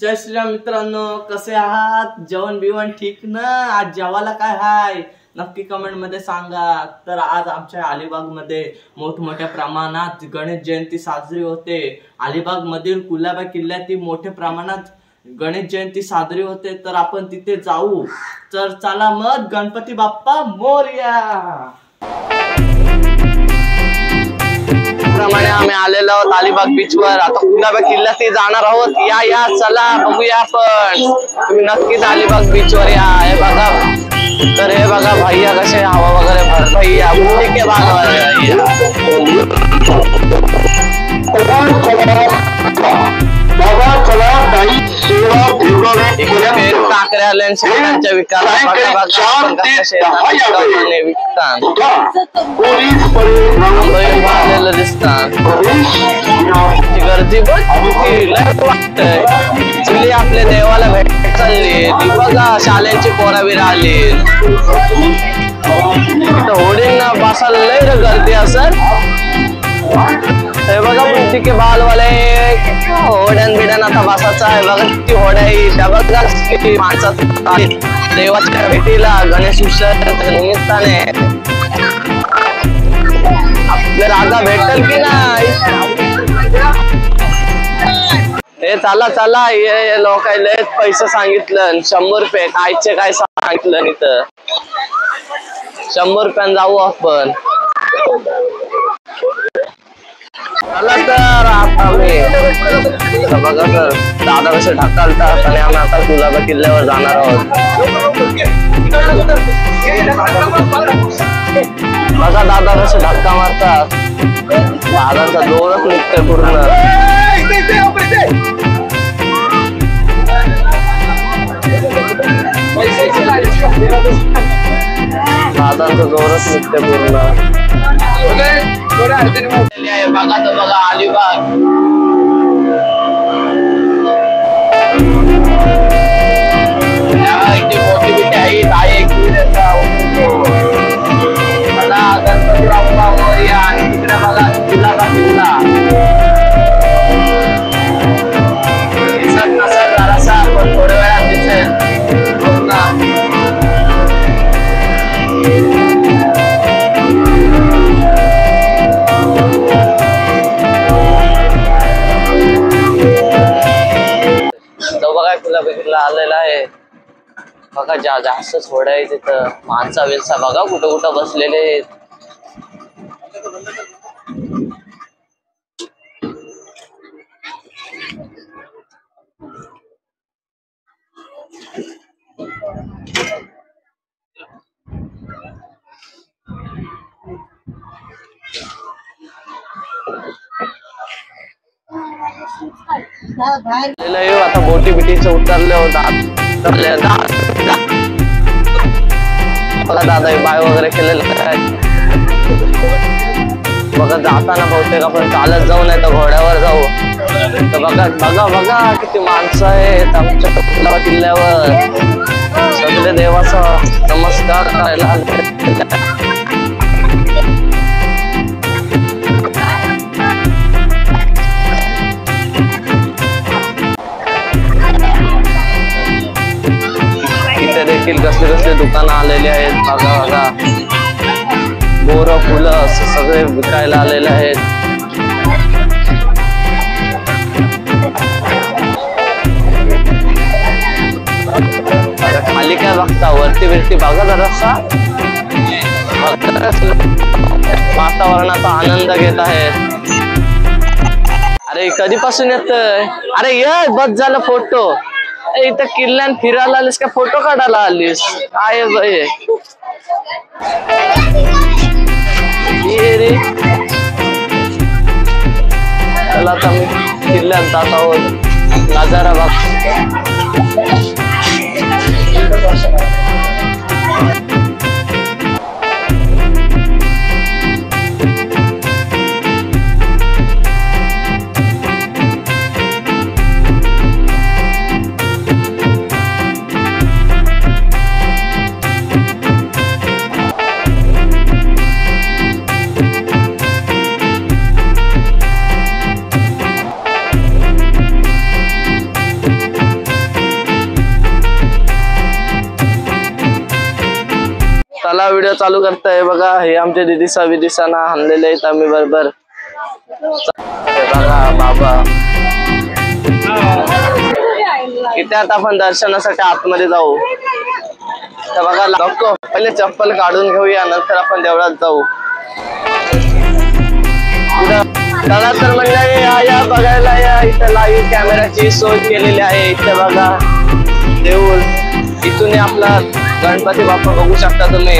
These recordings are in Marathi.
जय श्रीराम मित्रांनो, कसे आहात? जेवण बिवण ठीक ना? आज जेवायला काय हाय नक्की कमेंट मध्ये सांगा। तर आज आमच्या अलिबाग मध्ये मोठमोठ्या प्रमाणात गणेश जयंती साजरी होते। अलिबाग मधील कुलाबा किल्ल्यात मोठ्या प्रमाणात गणेश जयंती साजरी होते, तर आपण तिथे जाऊ। तर चला मग, गणपती बाप्पा मोरया। प्रमाणे आम्ही आलेलो आहोत अलिबाग बीच वर। आता कुलाबा किल्ल्यात जाणार आहोत। या चला बघूया आपण। तुम्ही नक्कीच अलिबाग बीच वर या। हे बघा, तर हे बघा भैया कसे हवा वगैरे भर भैया के टाकऱ्या दिसतात। गर्दी वाटतंय आपल्या देवाला भेट चालली। बघा शाळेची पोरा बिरा आली। होडींना बसायला लय गर्दी असत। हे बघा के बालवाले होड्यान बिड्यान आता बसायचं आहे। बघा किती होड्या बघा माणसाचा देवाच्या भेटीला गणेश उत्सवाच्या निमित्ताने आपल्या राजा भेटल की नाही? हे चला चला, हे लोक लय पैसे सांगितलं। 100 रुपये कायचे काय सांगितलं इथं। 100 रुपयान जाऊ आपण। चला तर आता मी बघा तर दादा कसे ढकलतात आणि आम्ही आता कुलाबा किल्ल्यावर जाणार आहोत। बघा दादा कसे धक्का मारतात। दादाचा जोरच निघतोय पूर्ण। दादांचा जोरच निघतोय पूर्ण। बघा तर बघा अलिबाग। मोठी बिटी आहे गणपती बाप्पा मोरया। आणि तिकडे बघा कुलाबा किल्ला दिसत नसेल जरासा, पण थोड्या वेळात दिसेल। कुलाबा आलेला आहे। बघा जास्त थोडं आहे तिथं। माणसा विलसा बघा कुठं कुठं बसलेले आहेत। आता बोटी बिटीच उतरले होतात। बघा दादा बाय वगैरे केलेलं आहे। बघा जाताना बहुतेक आपण चालत जाऊ नाही तर घोड्यावर जाऊ। तर बघा बघा बघा किती माणसं आहेत आमच्या कुलाबा किल्ल्यावर। सगळे देवाचा नमस्कार करायला देखील कसले कसले दुकान आलेले आहेत। बघा बघा बोर फुलं सगळे विकायला आलेले आहेत। खाली काय बघता, वरती बिरती बघा जरासा। वातावरणाचा आनंद घेत आहेत। अरे कधीपासून येतोय? अरे ये बस झालं फोटो। इथं किल्ल्यान फिरायला आलीस का फोटो काढायला आलीस? आहे बाई रे। चला आता मी किल्ल्यात जात आहोत। नजारा बघ। चला व्हिडिओ चालू करताय बघा. हे आमचे दिदीसा विदिसाना आणलेले आहेत आम्ही बरोबर. बघा बाबा इथे आता आपण दर्शनासाठी आतमध्ये जाऊ. तर बघा नको पहिले चप्पल काढून घेऊया नंतर आपण देवळात जाऊ. चला तर मंडळी या बघायला या. इथे लाईव्ह कॅमेराची सोय केलेली आहे. इथे बघा देऊळ. इथून आपला गणपती बाप्पा बघू शकता तुम्ही.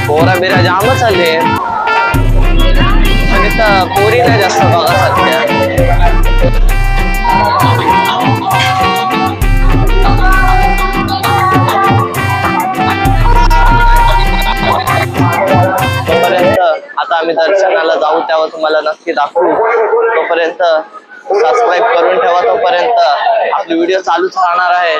पोरा बिरा जामच आले पण इथं पोरी नाही जास्त बघा सध्या. तोपर्यंत आता आम्ही दर्शनाला जाऊ तेव्हा तुम्हाला नक्की दाखवू. तोपर्यंत सबस्क्राईब करून ठेवा. तोपर्यंत आपली व्हिडिओ चालूच राहणार आहे.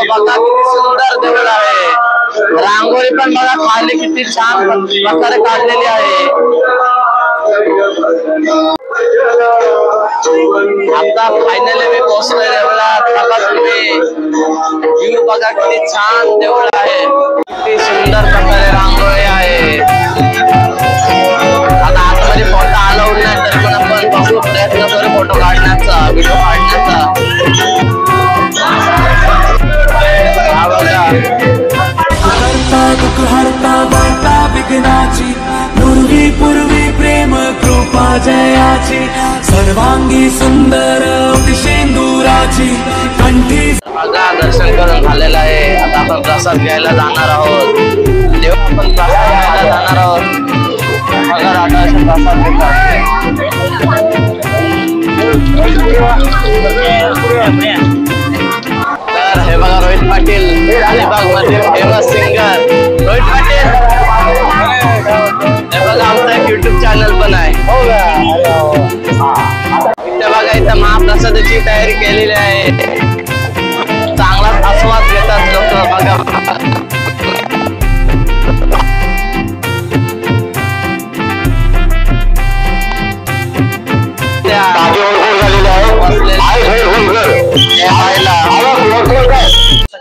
बघा किती सुंदर देऊळ आहे. रांगोळी पण बघा खाली किती छान प्रकारे काढलेली आहे. आता फायनली मी पोहोचलोय देवळात. बघा तुम्ही व्ह्यू बघा किती छान देऊळ आहे. किती सुंदर प्रकारे रांगोळी आहे. आता आतमध्ये फोटो अलाउड नाही तर पण आपण बघू प्रयत्न करू फोटो काढण्याचा व्हिडिओ काढण्याचा. दुःख हरता वार्ता विघ्नाची पूर्वी पूर्वी प्रेम कृपा जयाची सर्वांगी सुंदर शेंदुराची कंठी. बघा दर्शन करून झालेलं आहे. आता आपण प्रसाद घ्यायला जाणार आहोत. तेव्हा आपण प्रसाद घ्यायला जाणार आहोत. बघा आता प्रसाद घेतात. तर हे बघा रोहित पाटील अलिबाग मध्ये फेमस सिंगर रोहित पाटील. हे बघा आमचा एक युट्यूब चॅनल पण आहे. इथे बघा इथं महाप्रसादाची तयारी केलेली आहे. चांगलाच आस्वाद घेतात लोक. बघा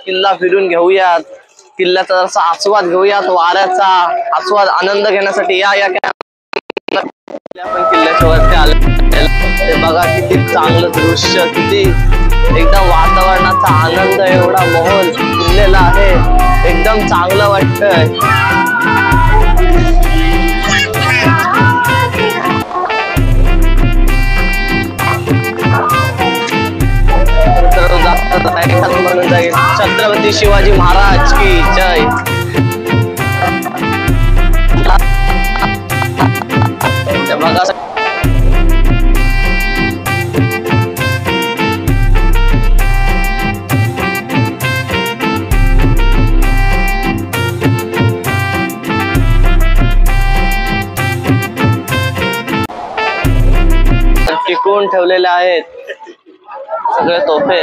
किल्ला फिरून घेऊयात. किल्ल्याचा जसा आस्वाद घेऊयात. वाऱ्याचा आस्वाद आनंद घेण्यासाठी या आपण किल्ल्याच्या वरती आले. बघा किती चांगलं दृश्य. किती एकदम वातावरणाचा आनंद एवढा माहोल फुललेला आहे. एकदम चांगलं वाटतंय. म्हणून जाईल छत्रपती शिवाजी महाराज की जय. बघा टिकवून ठेवलेले आहेत सगळे तोफे.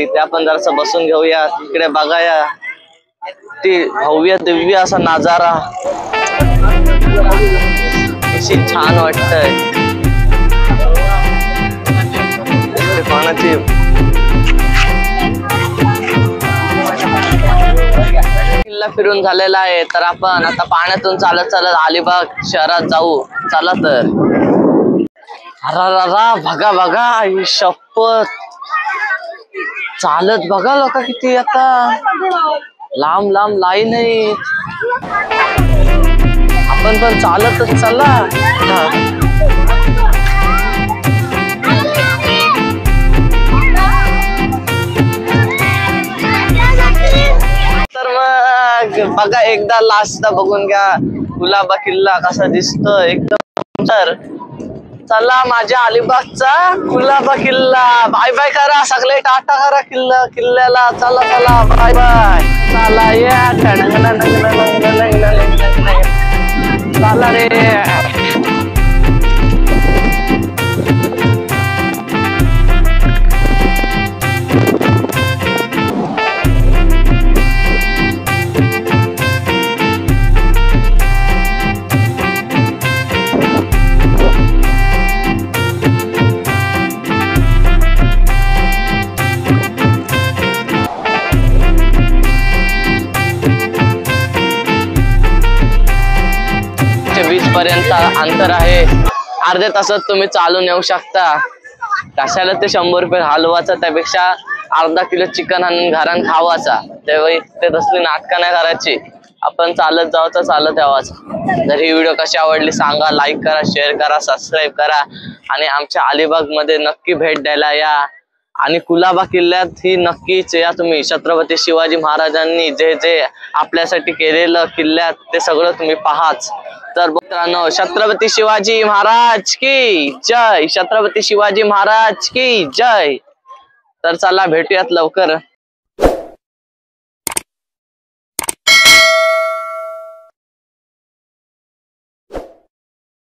इथे आपण जरासं बसून घेऊया. इकडे बघाया ती भव्य दिव्य असा नजारा. कशी छान वाटतंय. पाण्याची किल्ला फिरून झालेला आहे. तर आपण आता पाण्यातून चालत चालत अलिबाग शहरात जाऊ. चला तर. अरा बघा बघा ही शपथ. चालत बघा लोक किती आता लांब लांब लाईन आहे. आपण पण चालतच चला. तर मग बघा एकदा लास्ट बघून घ्या कुलाबा किल्ला कसा दिसतो एकदम. तर चला माझ्या अलिबागचा कुलाबा किल्ला. बाय बाय करा सगळे, टाटा करा किल्ल्याला. चला चला बाय बाय. चला या चला रे. बीच पर्यंत अंतर आहे. अर्ध्या तासात तुम्ही चालून येऊ शकता. कशाला ते 100 रुपये हलवायचा, त्यापेक्षा अर्धा किलो चिकन आणून घरान खावाचा. त्यावेळी ते तसली नाटकं नाही करायची. आपण चालत जावचं, चालत यावाचं. जर ही व्हिडिओ कशी आवडली सांगा, लाईक करा, शेअर करा, सबस्क्राईब करा आणि आमच्या अलिबाग मध्ये नक्की भेट द्यायला या. आणि कुलाबा किल्ल्यात ही नक्कीच या तुम्ही. छत्रपती शिवाजी महाराजांनी जे जे आपल्यासाठी केलेलं किल्ल्यात ते सगळं तुम्ही पाहाच. तर मित्रांनो, छत्रपती शिवाजी महाराज की जय. छत्रपती शिवाजी महाराज की जय. तर चला भेटूयात लवकर.